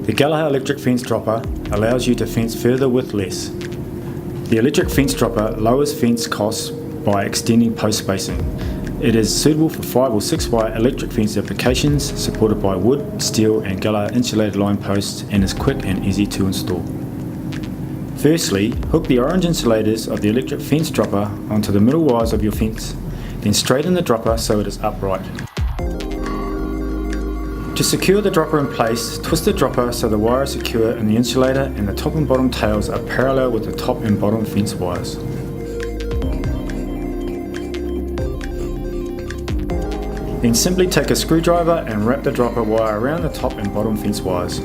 The Gallagher electric fence dropper allows you to fence further with less. The electric fence dropper lowers fence costs by extending post spacing. It is suitable for 5 or 6 wire electric fence applications, supported by wood, steel and Gallagher insulated line posts, and is quick and easy to install. Firstly, hook the orange insulators of the electric fence dropper onto the middle wires of your fence, then straighten the dropper so it is upright. To secure the dropper in place, twist the dropper so the wire is secure in the insulator and the top and bottom tails are parallel with the top and bottom fence wires. Then simply take a screwdriver and wrap the dropper wire around the top and bottom fence wires.